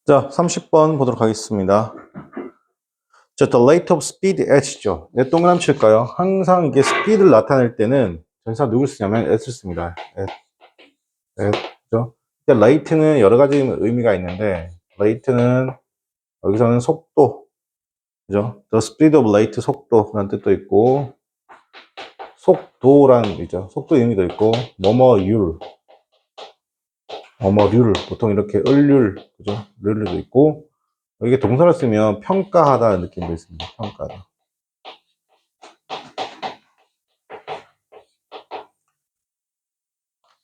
자, 30번 보도록 하겠습니다. 자, the rate of speed at죠. 내 동그라미 칠까요? 항상 이게 스피드를 나타낼 때는 전사 누굴 쓰냐면 at을 씁니다. 그죠? rate는 여러 가지 의미가 있는데, rate는 여기서는 속도, 그죠? the speed of rate 속도라는 뜻도 있고, 속도라는 의미죠. 속도 의미도 있고, 뭐뭐율, 뭐뭐률, 보통 이렇게 을률, 그죠? 률도 있고, 이게 동사를 쓰면 평가하다는 느낌도 있습니다. 평가하다.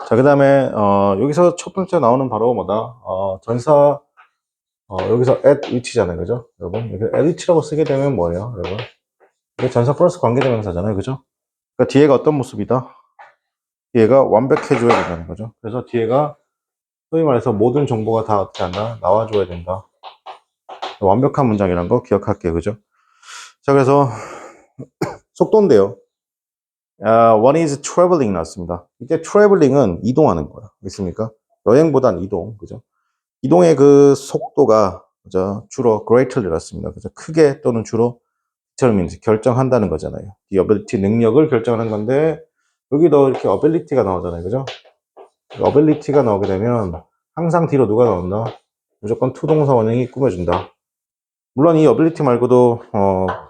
자, 그 다음에, 여기서 첫 번째 나오는 바로 뭐다? 전사, 여기서 at which잖아요. 그죠? 여러분. 여기 at which라고 쓰게 되면 뭐예요? 여러분. 이게 전사 플러스 관계대명사잖아요. 그죠? 그러니까 뒤에가 어떤 모습이다? 뒤에가 완벽해줘야 된다는 거죠. 그래서 뒤에가 소위 말해서 모든 정보가 다 어떻게 한다? 나와줘야 된다. 완벽한 문장이란 거 기억할게요. 그죠? 자, 그래서 속도인데요. One is traveling 나왔습니다. 이제 traveling은 이동하는 거야. 있습니까? 여행보단 이동. 그죠? 이동의 그 속도가 그죠? 주로 greatly 였습니다. 그죠? 크게 또는 주로 determines 결정한다는 거잖아요. 이 ability 능력을 결정하는 건데 여기도 이렇게 ability가 나오잖아요. 그죠? ability가 나오게 되면 항상 뒤로 누가 나온다? 무조건 투동사 원형이 꾸며준다. 물론 이 ability 말고도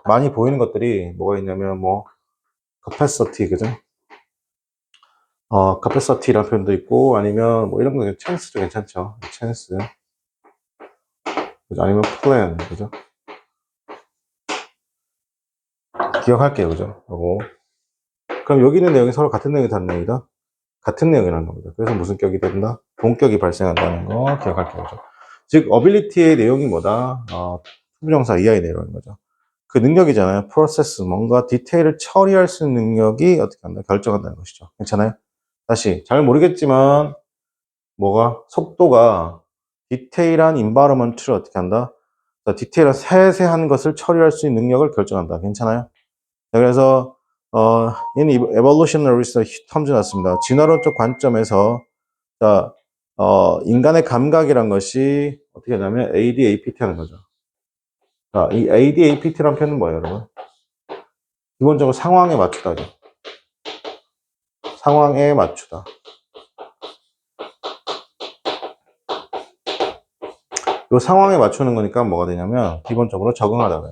많이 보이는 것들이 뭐가 있냐면 뭐 capacity 그죠? capacity라는 표현도 있고 아니면 뭐 이런 거 chance도 괜찮죠. chance 그죠? 아니면 plan 그죠? 기억할게요. 그죠? 요거. 그럼 여기 있는 내용이 서로 같은 내용이 다른 내용이다? 같은 내용이라는 겁니다. 그래서 무슨 격이 된다? 동격이 발생한다는 거 기억할게요. 그죠? 즉, 어빌리티의 내용이 뭐다? 투부정사 이하의 내용인 거죠. 그 능력이잖아요. 프로세스, 뭔가 디테일을 처리할 수 있는 능력이 어떻게 한다? 결정한다는 것이죠. 괜찮아요? 다시, 잘 모르겠지만, 뭐가? 속도가 디테일한 인바이러먼트를 어떻게 한다? 디테일한 세세한 것을 처리할 수 있는 능력을 결정한다. 괜찮아요? 자, 그래서 in evolutionary terms 나왔습니다. 진화론적 관점에서 자, 인간의 감각이란 것이 어떻게 하냐면 ADAPT 하는 거죠. 자, 이 ADAPT란 표현은 뭐예요, 여러분? 기본적으로 상황에 맞추다죠. 상황에 맞추다. 이 상황에 맞추는 거니까 뭐가 되냐면 기본적으로 적응하다.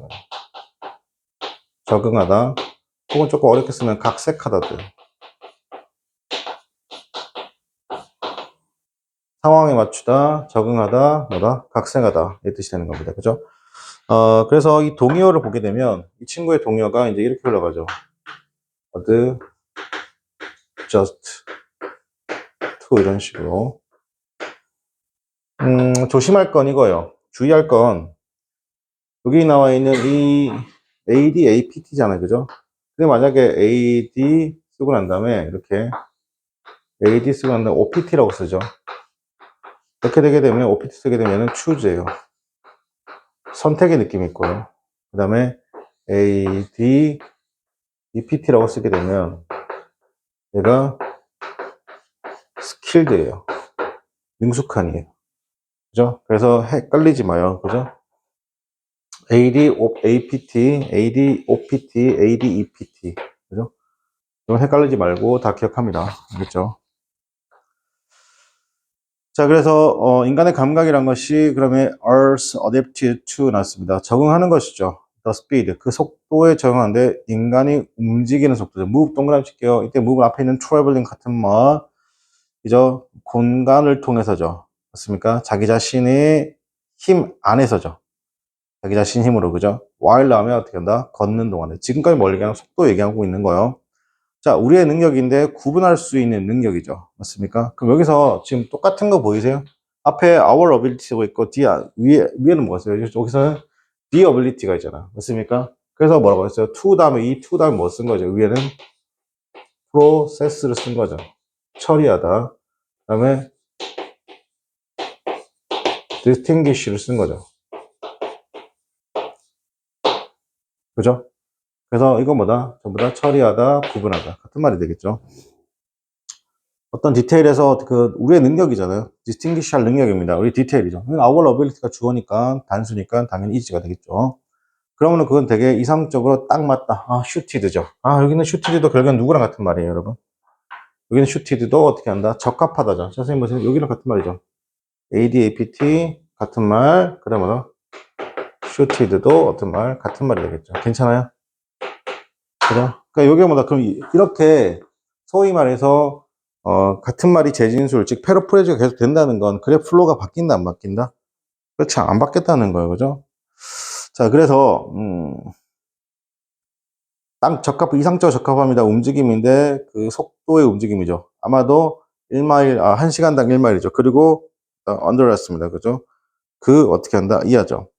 적응하다. 혹은 조금 어렵게 쓰면 각색하다도. 상황에 맞추다, 적응하다, 뭐다? 각색하다. 이 뜻이 되는 겁니다. 그죠? 그래서 이 동의어를 보게 되면 이 친구의 동의어가 이제 이렇게 흘러가죠. just to 이런 식으로. 조심할 건 이거예요. 주의할 건 여기 나와 있는 이 AD, APT잖아요. 그죠? 근데 만약에 AD 쓰고 난 다음에 이렇게 AD 쓰고 난 다음에 OPT라고 쓰죠. 이렇게 되게 되면 OPT 쓰게 되면 choose예요. 선택의 느낌이 있고요. 그 다음에 AD, EPT라고 쓰게 되면 얘가 skilled예요. 능숙한이에요. 그죠? 그래서 헷갈리지 마요. 그죠? AD, APT, AD, OPT, AD, EPT. 그죠? 이건 헷갈리지 말고 다 기억합니다. 알겠죠? 자, 그래서, 인간의 감각이란 것이 그러면 Earth adapted to 났습니다. 적응하는 것이죠. The speed. 그 속도에 적응하는데 인간이 움직이는 속도죠. move 동그라미 칠게요. 이때 move 앞에 있는 traveling 같은 말. 그죠? 공간을 통해서죠. 맞습니까? 자기 자신의 힘 안에서죠. 자기 자신 힘으로, 그죠? while 하면 어떻게 한다? 걷는 동안에. 지금까지 뭘 얘기하면 속도 얘기하고 있는 거예요. 자, 우리의 능력인데 구분할 수 있는 능력이죠. 맞습니까? 그럼 여기서 지금 똑같은 거 보이세요? 앞에 our ability가 있고, 위에는 뭐가 있어요? 여기서는 the ability가 있잖아. 맞습니까? 그래서 뭐라고 했어요? to 다음에 이 to 다음에 뭐 쓴 거죠? 위에는 process를 쓴 거죠. 처리하다. 그 다음에 distinguish를 쓴 거죠. 그죠? 그래서 이거 뭐다? 전부 다 처리하다, 구분하다. 같은 말이 되겠죠? 어떤 디테일에서 그 우리의 능력이잖아요. distinguish 할 능력입니다. 우리 디테일이죠. our ability가 주어니까 단수니까 당연히 is가 되겠죠. 그러면 그건 되게 이상적으로 딱 맞다. 아, shooted죠. 아, 여기는 shooted도 결국엔 누구랑 같은 말이에요, 여러분. 여기는 shooted도 어떻게 한다? 적합하다죠. 자, 선생님 보세요. 여기랑 같은 말이죠. ADAPT 같은 말. 그 다음에 shooted도 어떤 말 같은 말이 되겠죠. 괜찮아요? 그죠? 그러니까 여기 뭐다. 그럼 이렇게 소위 말해서 같은 말이 재진술, 즉 패러프레이즈가 계속 된다는 건 그래 플로우가 바뀐다 안 바뀐다? 그렇지 안 바뀌었다는 거예요, 그죠? 자, 그래서 딱 이상적 적합합니다. 움직임인데 그 속도의 움직임이죠. 아마도 1마일, 1시간당 1마일이죠. 그리고 언더랬습니다, 그죠? 그 어떻게 한다? 이하죠.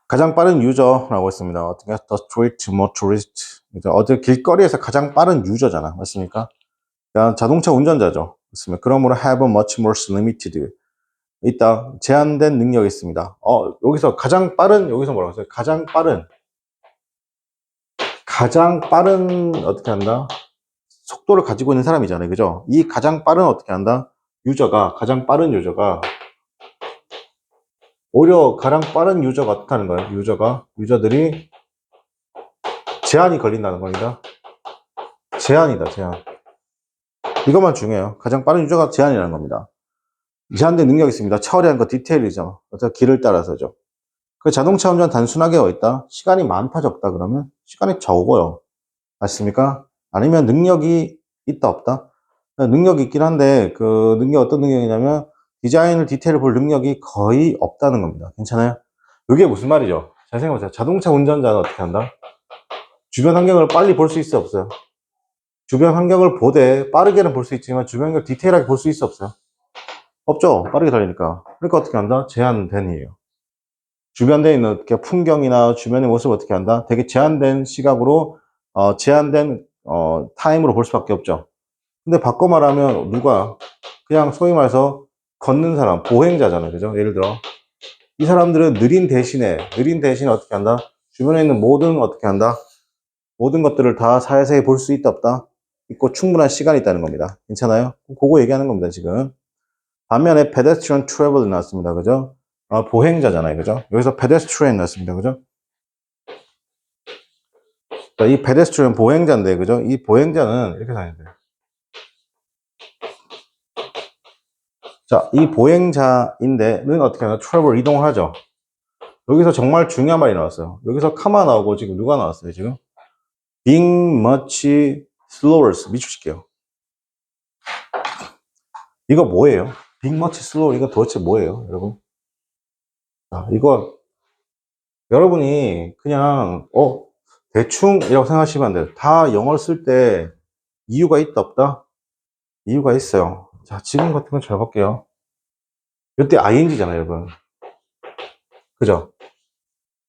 가장 빠른 유저라고 했습니다. 어떻게 the street motorist, 어디 길거리에서 가장 빠른 유저잖아, 맞습니까? 그러니까 자동차 운전자죠. 맞습니다. 그러므로 have much more limited. 있다. 제한된 능력이 있습니다. 여기서 가장 빠른, 여기서 뭐라고 했어요? 가장 빠른, 어떻게 한다? 속도를 가지고 있는 사람이잖아요. 그죠? 이 가장 빠른, 어떻게 한다? 가장 빠른 유저가, 오히려 가장 빠른 유저가 어떻게 하는 거예요? 유저들이 제한이 걸린다는 겁니다. 제한이다, 제한. 이것만 중요해요. 가장 빠른 유저가 제한이라는 겁니다. 제한된 능력이 있습니다. 처리한 거 디테일이죠. 어떤 길을 따라서죠. 그 자동차 운전 단순하게 있다. 시간이 많다 적다 그러면 시간이 적어요. 맞습니까? 아니면 능력이 있다 없다. 능력이 있긴 한데 그 능력 어떤 능력이냐면 디자인을 디테일을 볼 능력이 거의 없다는 겁니다. 괜찮아요? 이게 무슨 말이죠? 잘 생각해보세요. 자동차 운전자는 어떻게 한다? 주변 환경을 빨리 볼 수 있어 없어요? 주변 환경을 보되 빠르게는 볼 수 있지만 주변 환경을 디테일하게 볼 수 있어 없어요? 없죠. 빠르게 달리니까. 그러니까 어떻게 한다? 제한된이에요. 주변에 있는 어떻게 풍경이나 주변의 모습을 어떻게 한다? 되게 제한된 시각으로 제한된 타임으로 볼 수밖에 없죠. 근데 바꿔 말하면 누가 그냥 소위 말해서 걷는 사람, 보행자잖아요. 그죠? 예를 들어 이 사람들은 느린 대신에 어떻게 한다? 주변에 있는 모든 어떻게 한다? 모든 것들을 다 사야사이 볼 수 있다 없다? 있고 충분한 시간이 있다는 겁니다. 괜찮아요? 그거 얘기하는 겁니다, 지금. 반면에 pedestrian travel 나왔습니다. 그죠? 보행자잖아요. 그죠? 여기서 pedestrian 나왔습니다. 그죠? 자, 이 pedestrian 보행자인데, 그죠? 이 보행자는 이렇게 다녀야 돼요. 자, 이 보행자인데는 어떻게 하나? travel 이동을 하죠. 여기서 정말 중요한 말이 나왔어요. 여기서 카마 나오고 지금 누가 나왔어요, 지금? being much slower. 미출시켜요. 이거 뭐예요? being much slower. 이거 도대체 뭐예요, 여러분? 자, 이거 여러분이 그냥 대충이라고 생각하시면 안 돼요. 다 영어를 쓸 때 이유가 있다 없다? 이유가 있어요. 자, 지금 같은 건 잘 볼게요. 이때 ing잖아요, 여러분. 그죠?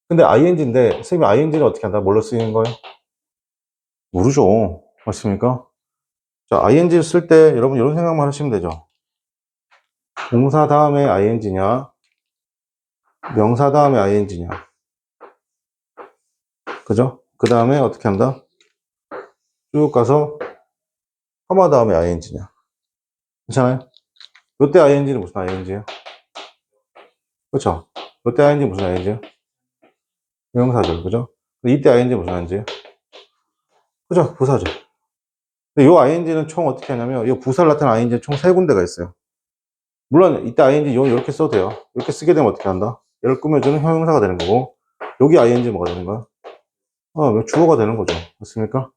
근데 ing인데 선생님이 ing를 어떻게 한다? 뭘로 쓰이는 거예요? 모르죠. 맞습니까? 자, ing를 쓸 때 여러분 이런 생각만 하시면 되죠. 동사 다음에 ing냐, 명사 다음에 ing냐. 그죠? 그 다음에 어떻게 한다? 쭉 가서 커마 다음에 ing냐. 괜찮아요? 이때 ing는 무슨 ing예요? 그렇죠? 이때 ing 무슨 ing예요? 명사죠. 그죠? 이때 ing 무슨 ing예요? 그죠? 부사죠. 근데 요 ing는 총 어떻게 하냐면 이 부사를 나타낸 ing는 총 세 군데가 있어요. 물론 이때 ing 요 이렇게 써도 돼요. 이렇게 쓰게 되면 어떻게 한다? 얘를 꾸며주는 형용사가 되는 거고 여기 ing 뭐가 되는 거야? 주어가 되는 거죠. 맞습니까?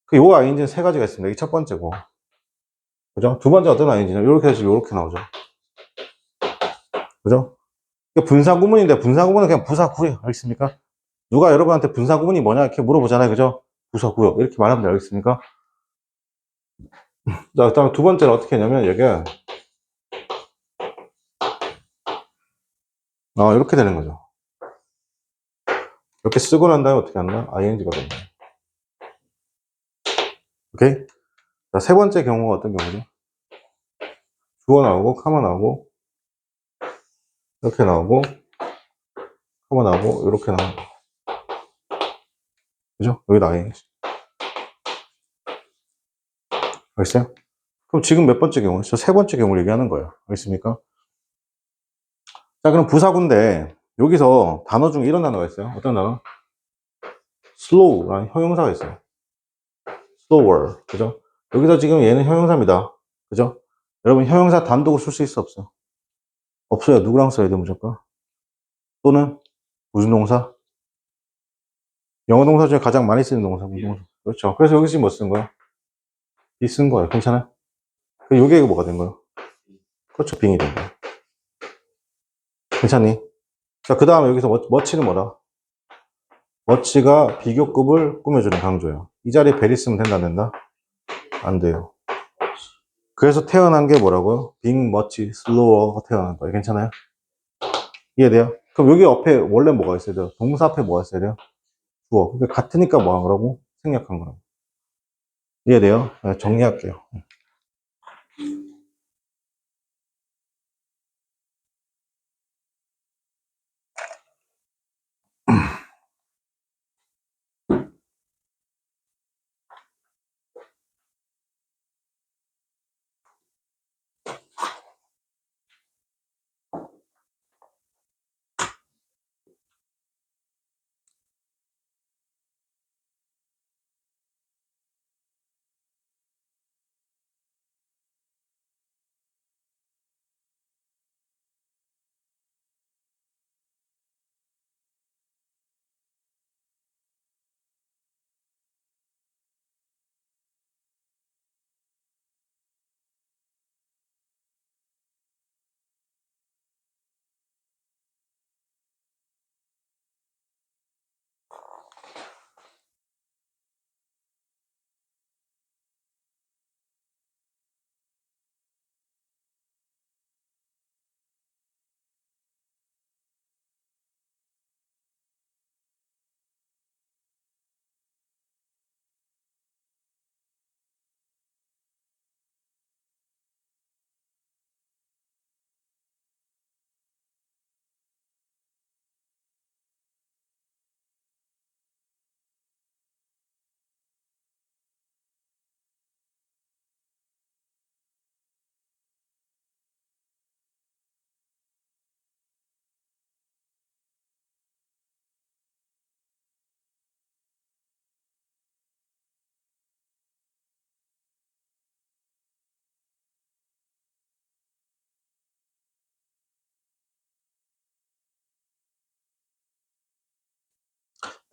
그 요 ing는 세 가지가 있습니다. 이게 첫 번째고. 그죠? 두 번째 어떤 ing냐? 요렇게 해서 요렇게 나오죠. 그죠? 분사구문인데 분사구문은 그냥 부사구예요. 알겠습니까? 누가 여러분한테 분사구문이 뭐냐 이렇게 물어보잖아요. 그죠? 부사구요. 이렇게 말하면 돼요. 알겠습니까? 자, 그다음 두 번째는 어떻게 했냐면 여기가 이렇게 되는 거죠. 이렇게 쓰고 난 다음에 어떻게 한다? ing가 된다. 오케이? 자, 세 번째 경우가 어떤 경우죠? 주어 나오고, 카마 나오고, 이렇게 나오고, 카마 나오고, 이렇게 나오고. 그죠? 여기다 ing. 알겠어요? 그럼 지금 몇 번째 경우? 저 세 번째 경우를 얘기하는 거예요. 알겠습니까? 자, 그럼 부사구인데, 여기서 단어 중에 이런 단어가 있어요. 어떤 단어? slow라는 형용사가 있어요. slower. 그죠? 여기서 지금 얘는 형용사입니다. 그죠? 여러분, 형용사 단독으로 쓸 수 있어, 없어? 없어요. 누구랑 써야 돼, 무조건? 또는, 무슨 동사? 영어 동사 중에 가장 많이 쓰는 동사, 무슨 동사? 그렇죠. 그래서 여기 지금 뭐 쓴 거야? 이 쓴 거예요. 괜찮아요? 요게 뭐가 된 거예요? 그렇죠. 빙이 된 거예요. 괜찮니? 자, 그 다음에 여기서 머치는 뭐다? 머치가 비교급을 꾸며주는 강조예요. 이 자리에 베리 쓰면 된다, 안 된다? 안 돼요. 그래서 태어난 게 뭐라고요? being much slower가 태어난 거예요. 괜찮아요? 이해돼요? 그럼 여기 앞에 원래 뭐가 있어야 돼요? 동사 앞에 뭐가 있어야 돼요? 주어. 그러니까 같으니까 뭐 한 거라고? 생략한 거라고. 이해돼요? 네, 정리할게요.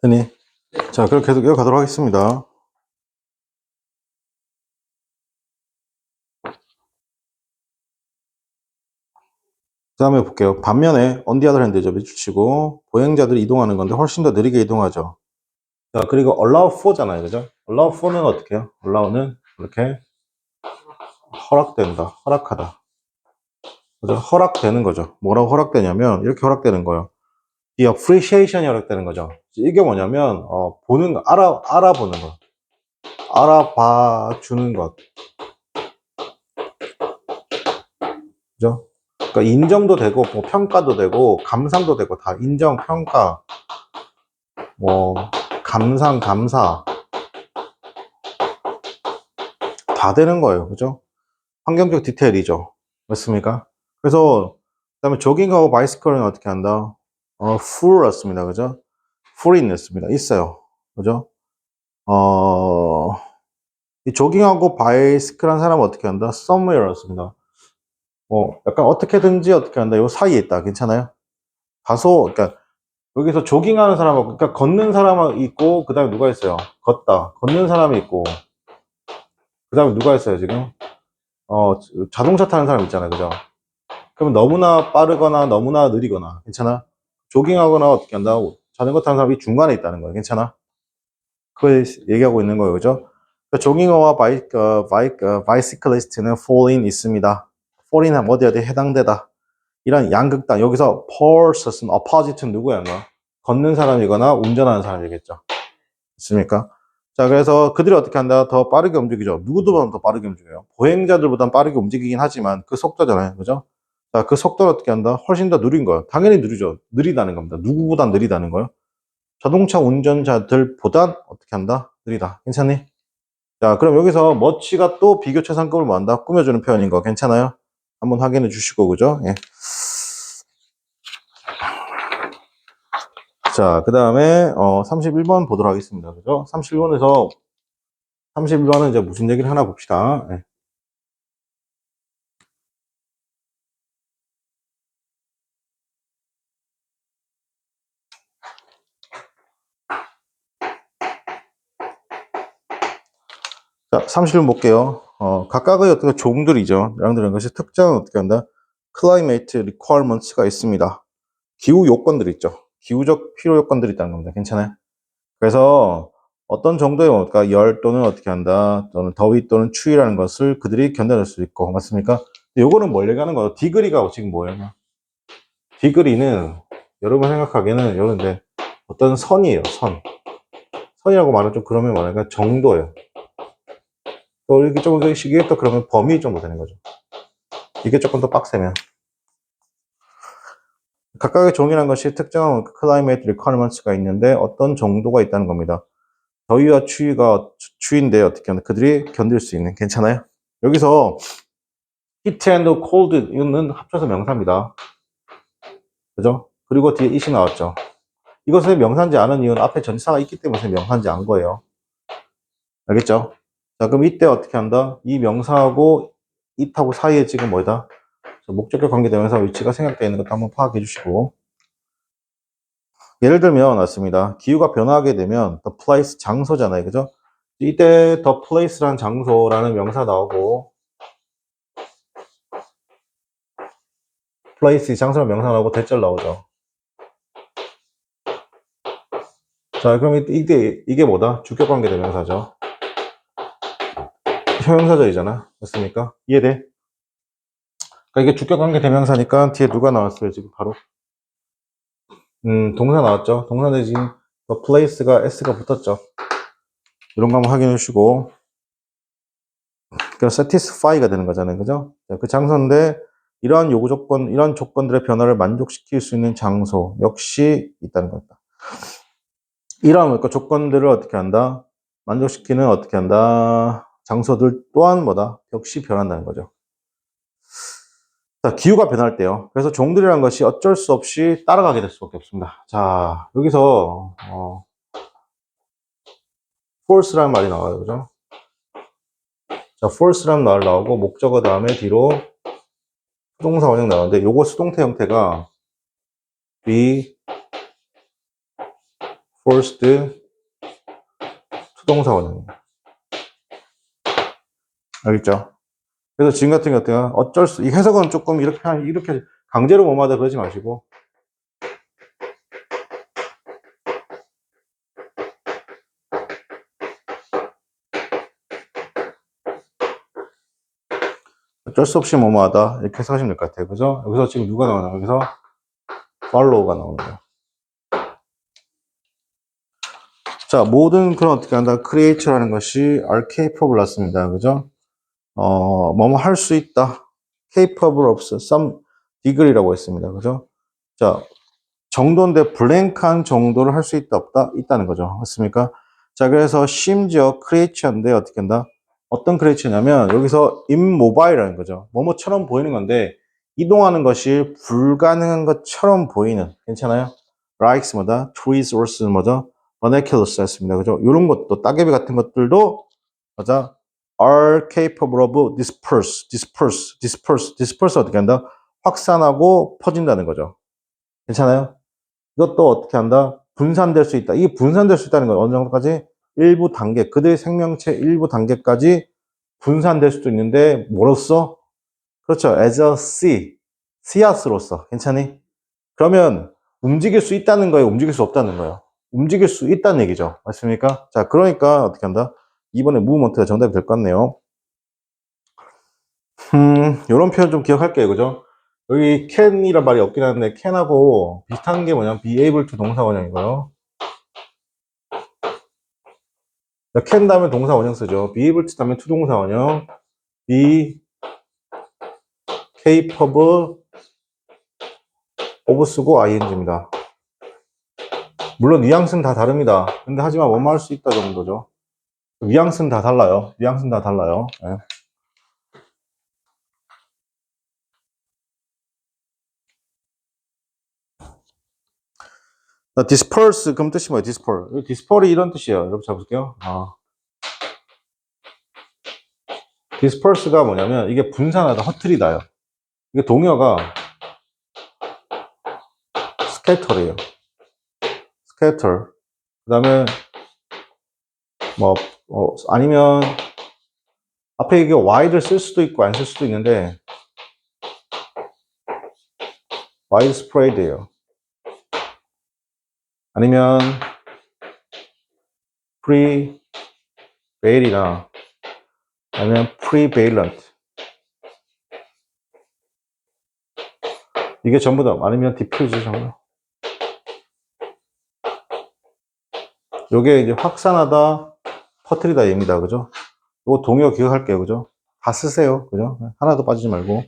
됐니? 자, 그럼 계속 이어가도록 하겠습니다. 그 다음에 볼게요. 반면에 on the other hand죠. 밑줄치고 보행자들이 이동하는 건데 훨씬 더 느리게 이동하죠. 자, 그리고 allow for잖아요. 그죠? allow for는 어떻게 해요? allow는 이렇게 허락된다. 허락하다. 그죠? 허락되는 거죠. 뭐라고 허락되냐면 이렇게 허락되는 거예요. 이 appreciation이 허락되는 거죠. 이게 뭐냐면 보는 거, 알아보는 거. 알아봐 주는 것. 그죠? 그러니까 인정도 되고 뭐 평가도 되고 감상도 되고 다 인정, 평가, 뭐 감상, 감사 다 되는 거예요. 그죠? 환경적 디테일이죠. 맞습니까? 그래서 그다음에 조깅하고 바이스클은 어떻게 한다? full였습니다. 그죠? full이었습니다. 있어요. 그죠? 이 조깅하고 바이스클 한 사람은 어떻게 한다? somewhere였습니다. 약간 어떻게든지 어떻게 한다? 요 사이에 있다. 괜찮아요? 다소, 그러니까 여기서 조깅하는 사람하고, 그러니까 걷는 사람이 있고, 그 다음에 누가 있어요? 걷다. 걷는 사람이 있고, 그 다음에 누가 있어요, 지금? 자동차 타는 사람 있잖아요. 그죠? 그러면 너무나 빠르거나 너무나 느리거나, 괜찮아? 조깅하거나 어떻게 한다? 자전거 타는 사람이 중간에 있다는 거예요. 괜찮아? 그걸 얘기하고 있는 거예요. 그죠? 그러니까 조깅어와 바이시클리스트는 fall in 있습니다. fall in 하면 어디에 해당되다. 이런 양극단, 여기서 versus opposite는 누구야? 뭐? 걷는 사람이거나 운전하는 사람이겠죠. 있습니까? 자, 그래서 그들이 어떻게 한다? 더 빠르게 움직이죠. 누구보다 더 빠르게 움직여요. 보행자들보다 빠르게 움직이긴 하지만 그 속도잖아요. 그죠? 자, 그 속도를 어떻게 한다? 훨씬 더 느린 거예요. 당연히 느리죠. 느리다는 겁니다. 누구보다 느리다는 거예요. 자동차 운전자들보단 어떻게 한다? 느리다. 괜찮니? 자, 그럼 여기서 much가 또 비교체상급을 뭐 한다? 꾸며주는 표현인 거 괜찮아요? 한번 확인해 주시고, 그죠? 예. 자, 그 다음에 31번 보도록 하겠습니다. 그죠? 31번은 이제 무슨 얘기를 하나 봅시다. 예. 자, 31번 볼게요. 각각의 어떤 종들이죠. 이런 것이 특정한 어떻게 한다? climate requirements가 있습니다. 기후 요건들 있죠. 기후적 필요 요건들이 있다는 겁니다. 괜찮아요? 그래서 어떤 정도의 뭔가 열 또는 어떻게 한다 또는 더위 또는 추위라는 것을 그들이 견뎌낼 수 있고 맞습니까? 요거는 뭘 얘기하는 거예요? 디그리가 지금 뭐예요? 디그리는 여러분 생각하기에는 여러분데 어떤 선이에요. 선이라고 말하면 좀 그러면 뭐랄까 정도예요. 또 이렇게 조금 더 시기에 또 그러면 범위 정도 되는 거죠. 이게 조금 더 빡세면 각각의 종이라는 것이 특정한 클라이메이트 리ኳ리먼트가 있는데 어떤 정도가 있다는 겁니다. 더위와 추위인데 어떻게 하면 그들이 견딜 수 있는 괜찮아요? 여기서 heat and cold 이거는 합쳐서 명사입니다. 그죠? 그리고 뒤에 it이 나왔죠. 이것을 명사인지 아는 이유는 앞에 전치사가 있기 때문에 명사인지 안 거예요. 알겠죠? 자, 그럼 이때 어떻게 한다? 이 명사하고 it하고 사이에 지금 뭐다? 목적격 관계대명사 위치가 생략되어 있는 것도 한번 파악해 주시고 예를 들면 맞습니다. 기후가 변화하게 되면 the place 장소잖아요. 그죠? 이때 the place라는 장소라는 명사 나오고 place 장소라는 명사 나오고 대절 나오죠. 자, 그럼 이게 뭐다? 주격 관계대명사죠. 형용사절이잖아. 맞습니까? 이해돼? 그러니까 이게 주격 관계대명사니까 뒤에 누가 나왔어요? 지금 바로 동사 나왔죠. 동사인데 지금 the place가 s가 붙었죠. 이런 거 한번 확인해 주시고 그럼 satisfy가 되는 거잖아요. 그죠? 그 장소인데 이러한 요구 조건, 이런 조건들의 변화를 만족시킬 수 있는 장소 역시 있다는 겁니다. 이러한 그러니까 조건들을 어떻게 한다? 만족시키는 어떻게 한다? 장소들 또한 뭐다? 역시 변한다는 거죠. 자, 기후가 변할 때요. 그래서 종들이라는 것이 어쩔 수 없이 따라가게 될 수밖에 없습니다. 자, 여기서 force라는 말이 나와요. 그죠? 자, force라는 말 나오고 목적어 다음에 뒤로 수동사 원형 나오는데 요거 수동태 형태가 be forced 수동사 원형입니다. 알겠죠? 그래서 지금 같은 경우는 이 해석은 조금 이렇게 강제로 뭐마다 그러지 마시고 어쩔 수 없이 뭐뭐하다 이렇게 해석하시면 될 것 같아요. 그죠? 여기서 지금 누가 나오나? 여기서 follow가 나오는 거예요. 자, 모든 그런 어떻게 한다? create라는 것이 are capable 났습니다. 그죠? 뭐뭐 할 수 있다. capable of some degree라고 했습니다. 그죠? 자, 정도인데 블랭크한 정도를 할 수 있다 없다? 있다는 거죠. 맞습니까? 자, 그래서 심지어 creature인데 어떻게 한다? 어떤 creature냐면 여기서 immobile이라는 거죠. 뭐뭐처럼 보이는 건데 이동하는 것이 불가능한 것처럼 보이는 괜찮아요? likes 뭐다? trees, horses 뭐다? vernaculars 했습니다. 그죠? 이런 것도 따개비 같은 것들도 맞아? are capable of disperse 어떻게 한다? 확산하고 퍼진다는 거죠. 괜찮아요? 이것도 어떻게 한다? 분산될 수 있다. 이게 분산될 수 있다는 건 어느 정도까지? 일부 단계, 그들의 생명체 일부 단계까지 분산될 수도 있는데, 뭐로써? 그렇죠. as a 씨앗으로서. 괜찮니? 그러면 움직일 수 있다는 거예요? 움직일 수 없다는 거예요? 움직일 수 있다는 얘기죠. 맞습니까? 자, 그러니까 어떻게 한다? 이번에 무브먼트가 정답이 될 것 같네요. 요런 표현 좀 기억할게요. 그죠? 여기 can이란 말이 없긴 한데 can하고 비슷한 게 뭐냐면 be able to 동사 원형이고요. can 다음에 동사 원형 쓰죠. be able to 다음에 to 동사 원형. be capable of 쓰고 ing입니다. 물론 뉘앙스는 다 다릅니다. 근데 하지만 뭐뭐 할 수 있다 정도죠. 뉘앙스는 다 달라요. 뉘앙스는 다 달라요. 예. disperse, 그럼 뜻이 뭐예요? disperse. disperse이 이런 뜻이에요. 여러분 잡을게요. disperse가 뭐냐면 이게 분산하다, 흩트리다요. 이게 동요가 scatter예요. scatter. 그 다음에 뭐 아니면 앞에 이게 wide를 쓸 수도 있고 안 쓸 수도 있는데 widespread예요. 아니면 prevail이나 아니면 prevalent. 이게 전부 다 아니면 diffuse 정도. 요게 이제 확산하다, 퍼뜨리다 입니다. 그죠? 요거 동요 기억할게요. 그죠? 다 쓰세요. 그죠? 하나도 빠지지 말고.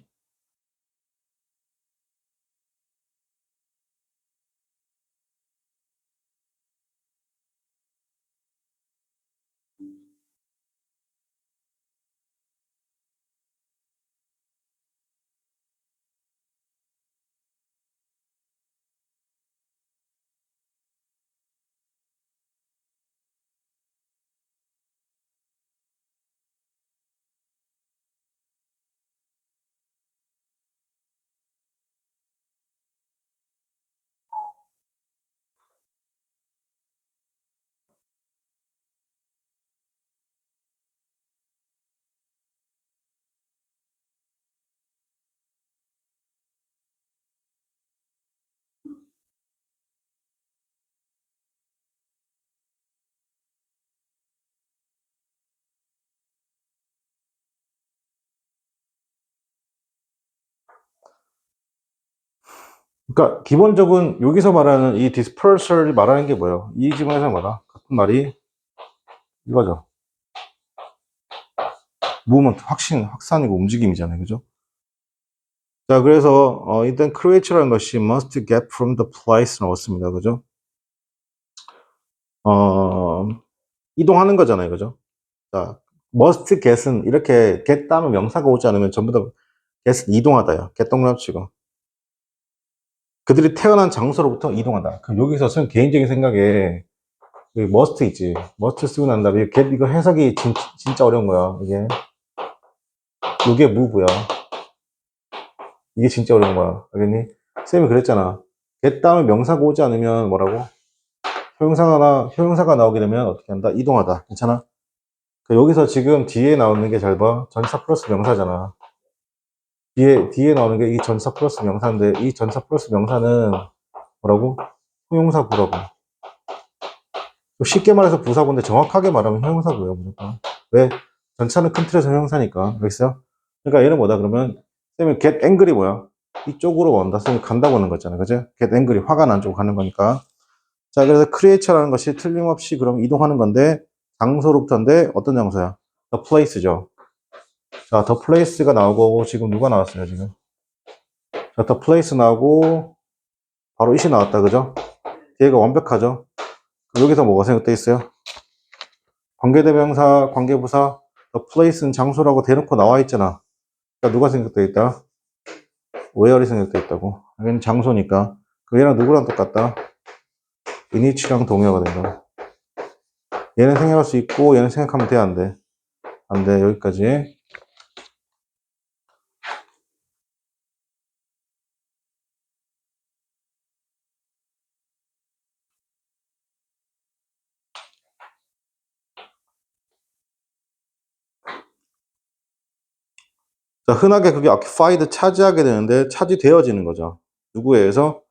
그러니까 기본적인 여기서 말하는 이 dispersal이 말하는 게 뭐예요? 이 지문에서 뭐다? 같은 말이 이거죠. movement, 확산이고 움직임이잖아요. 그죠? 자, 그래서 일단 creature라는 것이 must get from the place 나왔습니다. 그죠? 이동하는 거잖아요. 그죠? 자, must get은 이렇게 get 다음에 명사가 오지 않으면 전부 다 get은 이동하다요. get 동그라치고. 그들이 태어난 장소로부터 이동한다. 그럼 여기서 선 개인적인 생각에 그 must 있지. must 쓰고 난 다음에 get 이거 해석이 진짜 어려운 거야. 이게 move야. 이게 진짜 어려운 거야. 알겠니? 쌤이 그랬잖아. get 다음에 명사가 오지 않으면 뭐라고? 효용사가 나오게 되면 어떻게 한다? 이동하다. 괜찮아? 여기서 지금 뒤에 나오는 게 잘 봐. 전사 플러스 명사잖아. 뒤에 나오는 게 이 전사 플러스 명사인데, 이 전사 플러스 명사는 뭐라고? 효용사 구라고. 쉽게 말해서 부사구인데 정확하게 말하면 효용사구예요, 무조건. 왜? 전차는 큰 틀에서 효용사니까. 알겠어요? 그러니까 얘는 뭐다, 그러면? 쌤이 get angry 뭐야? 이쪽으로 온다. 쌤이 간다고 하는 거잖아. 그죠? get angry, 화가 난 쪽으로 가는 거니까. 자, 그래서 creature라는 것이 틀림없이 그럼 이동하는 건데, 장소로부터인데, 어떤 장소야? the place죠. 자, the place가 나오고, 지금 누가 나왔어요, 지금? 자, the place 나오고, 바로 it이 나왔다, 그죠? 뒤에가 완벽하죠? 여기서 뭐가 생각돼 있어요? 관계대명사, 관계부사, the place는 장소라고 대놓고 나와 있잖아. 그러니까 누가 생각돼 있다? where이 생각돼 있다고. 여기는 장소니까. 그 얘랑 누구랑 똑같다? in이랑 동의어가 된다. 얘는 생각할 수 있고, 얘는 생각하면 돼, 안 돼? 안 돼, 여기까지. 자, 흔하게 그게 occupied 차지하게 되는데 차지되어지는 거죠. 누구에 의해서?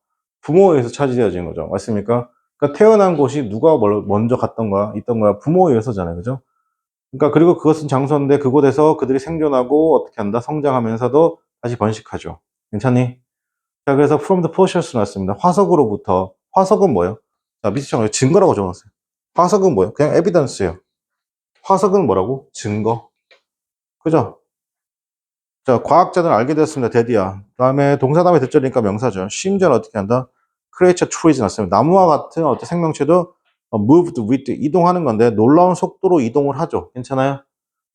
부모에 의해서 차지되어지는 거죠. 맞습니까? 그러니까 태어난 곳이 누가 먼저 갔던 거야, 있던 거야? 부모에 의해서잖아요. 그죠? 그러니까 그리고 그것은 장소인데 그곳에서 그들이 생존하고 어떻게 한다? 성장하면서도 다시 번식하죠. 괜찮니? 자, 그래서 from the possession 나왔습니다. 화석으로부터. 화석은 뭐예요? 자, 밑에 증거라고 적어놨어요. 화석은 뭐예요? 그냥 evidence예요. 화석은 뭐라고? 증거. 그죠? 자, 과학자들은 알게 되었습니다. 데디야. 다음에 동사 다음에 됐죠니까 명사죠. 심지어는 어떻게 한다? creature trees 났습니다. 나무와 같은 어떤 생명체도 moved with 이동하는 건데 놀라운 속도로 이동을 하죠. 괜찮아요?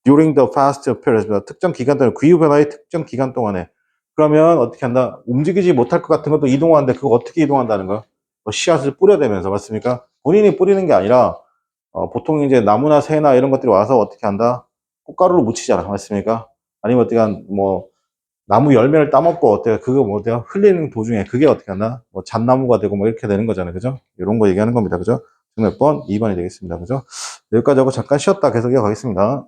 during the fast period 특정 기간 동안 기후변화의 특정 기간 동안에 그러면 어떻게 한다? 움직이지 못할 것 같은 것도 이동하는데 그거 어떻게 이동한다는 거야? 뭐 씨앗을 뿌려대면서 맞습니까? 본인이 뿌리는 게 아니라 보통 이제 나무나 새나 이런 것들이 와서 어떻게 한다? 꽃가루를 묻히잖아 맞습니까? 아니면 어떻게 뭐 나무 열매를 따먹고 어때요? 그거 뭐 어때요? 흘리는 도중에 그게 어떻게 하나? 뭐 잣나무가 되고 뭐 이렇게 되는 거잖아요. 그죠? 이런 거 얘기하는 겁니다. 그죠? 몇 번? 2번이 되겠습니다. 그죠? 여기까지 하고 잠깐 쉬었다 계속 이어가겠습니다.